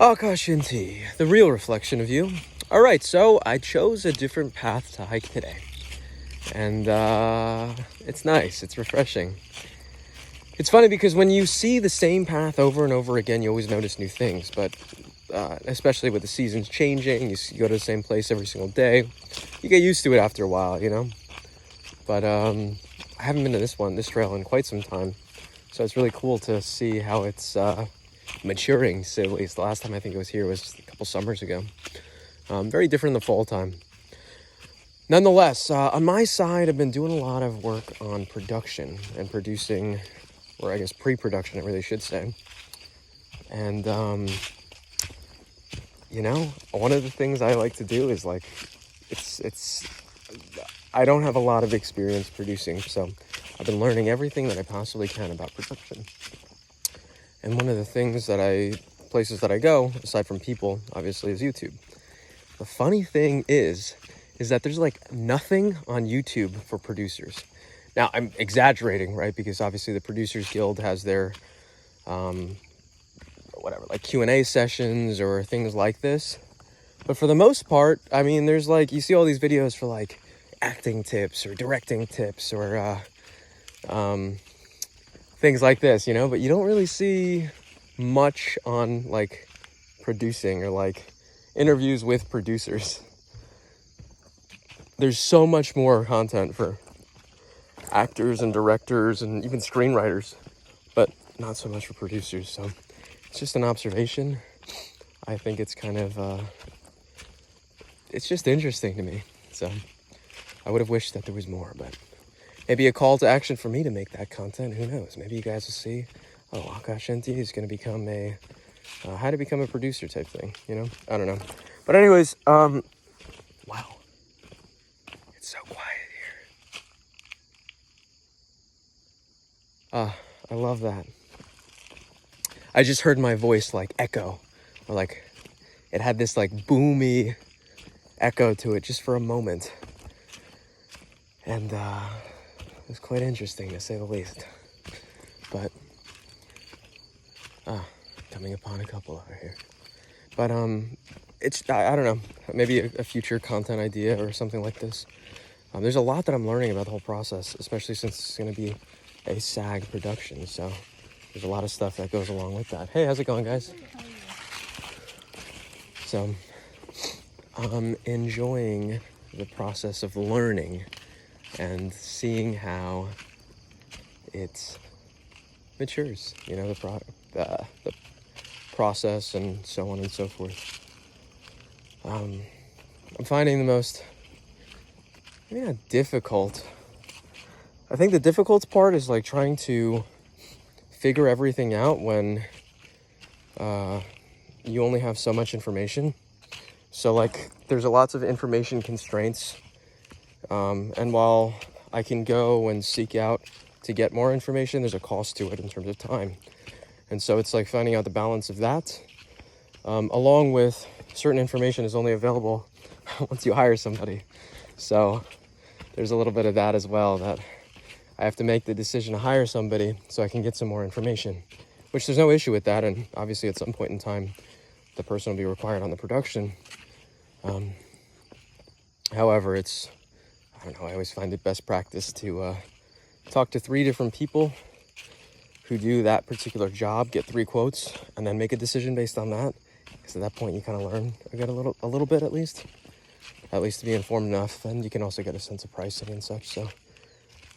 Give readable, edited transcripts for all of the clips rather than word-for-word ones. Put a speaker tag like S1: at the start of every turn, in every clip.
S1: Akash Inti, the real reflection of you. All right, so I chose a different path to hike today, and it's nice. It's refreshing. It's funny because when you see the same path over and over again, you always notice new things. But especially with the seasons changing, you go to the same place every single day. You get used to it after a while, you know. But I haven't been to this trail in quite some time, so it's really cool to see how it's maturing. So at least the last time I think it was here was a couple summers ago. Very different in the fall time. Nonetheless, on my side, I've been doing a lot of work on production and producing, or I guess pre-production, I really should say. And one of the things I like to do is I don't have a lot of experience producing, so I've been learning everything that I possibly can about production. And one of the places that I go, aside from people, obviously, is YouTube. The funny thing is that there's nothing on YouTube for producers. Now, I'm exaggerating, right? Because obviously the Producers Guild has their, Q&A sessions or things like this. But for the most part, I mean, there's you see all these videos for acting tips or directing tips or things like this, you know, but you don't really see much on producing or interviews with producers. There's so much more content for actors and directors and even screenwriters, but not so much for producers. So it's just an observation. I think it's kind of it's just interesting to me. So I would have wished that there was more, but maybe a call to action for me to make that content. Who knows? Maybe you guys will see, Akash Inti is going to become how to become a producer type thing, you know? I don't know. But anyways, wow. It's so quiet here. I love that. I just heard my voice echo, or it had this boomy echo to it just for a moment. And it was quite interesting, to say the least. But coming upon a couple over here. But I don't know, maybe a future content idea or something like this. There's a lot that I'm learning about the whole process, especially since it's going to be a SAG production. So there's a lot of stuff that goes along with that. Hey, how's it going, guys? So I'm enjoying the process of learning and seeing how it matures, you know, the process and so on and so forth. I'm finding the most, maybe not difficult. I think the difficult part is trying to figure everything out when you only have so much information. So there's lots of information constraints. And while I can go and seek out to get more information, there's a cost to it in terms of time. And so it's finding out the balance of that, along with certain information is only available once you hire somebody. So there's a little bit of that as well, that I have to make the decision to hire somebody so I can get some more information, which there's no issue with that. And obviously at some point in time, the person will be required on the production. However, I always find it best practice to talk to 3 different people who do that particular job, get 3 quotes, and then make a decision based on that. Because at that point, you kind of learn, get a little bit at least to be informed enough. Then you can also get a sense of pricing and such. So,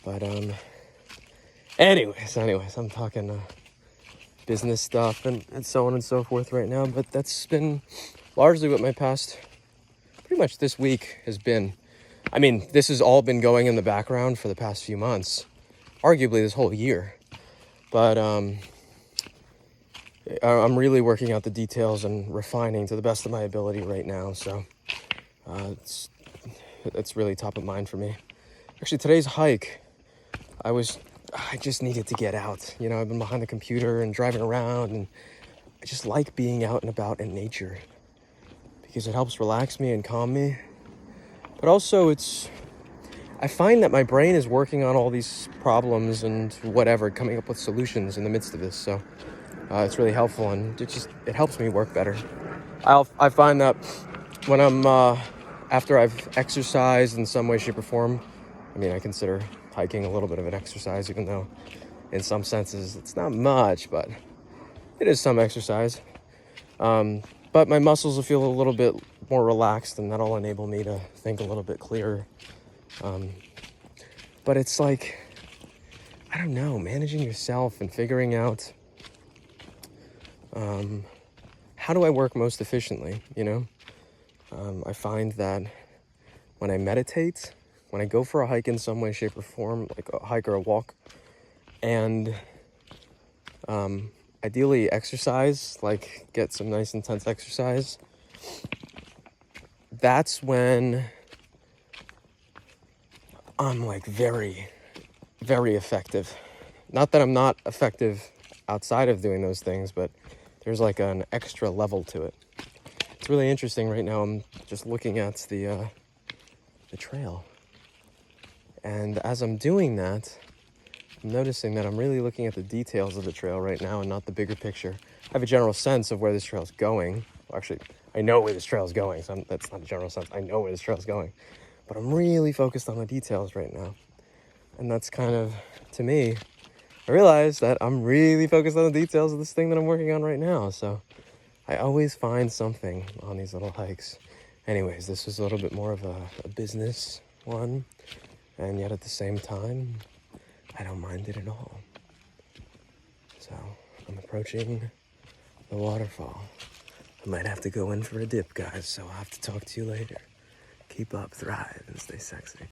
S1: but anyways, I'm talking business stuff and so on and so forth right now. But that's been largely what my past, pretty much this week has been. I mean, this has all been going in the background for the past few months, arguably this whole year. But I'm really working out the details and refining to the best of my ability right now. So it's really top of mind for me. Actually, today's hike, I just needed to get out. You know, I've been behind the computer and driving around, and I just like being out and about in nature because it helps relax me and calm me. But also I find that my brain is working on all these problems and whatever, coming up with solutions in the midst of this. So It's really helpful, and it helps me work better. I find that when I'm after I've exercised in some way, shape, or form. I mean, I consider hiking a little bit of an exercise, even though in some senses it's not much, but it is some exercise. But my muscles will feel a little bit more relaxed, and that'll enable me to think a little bit clearer. But it's like, I don't know, managing yourself and figuring out how do I work most efficiently, you know? I find that when I meditate, when I go for a hike in some way, shape, or form, like a hike or a walk, and ideally exercise, like get some nice intense exercise, that's when I'm like very, very effective. Not that I'm not effective outside of doing those things, but there's like an extra level to it. It's really interesting right now. I'm just looking at the trail. And as I'm doing that, I'm noticing that I'm really looking at the details of the trail right now and not the bigger picture. I have a general sense of where this trail is going. Well, actually, I know where this trail is going, so that's not a general sense. I know where this trail is going. But I'm really focused on the details right now. And that's kind of, to me, I realize that I'm really focused on the details of this thing that I'm working on right now. So I always find something on these little hikes. Anyways, this was a little bit more of a business one. And yet at the same time, I don't mind it at all. So I'm approaching the waterfall. I might have to go in for a dip, guys, so I'll have to talk to you later. Keep up, thrive, and stay sexy.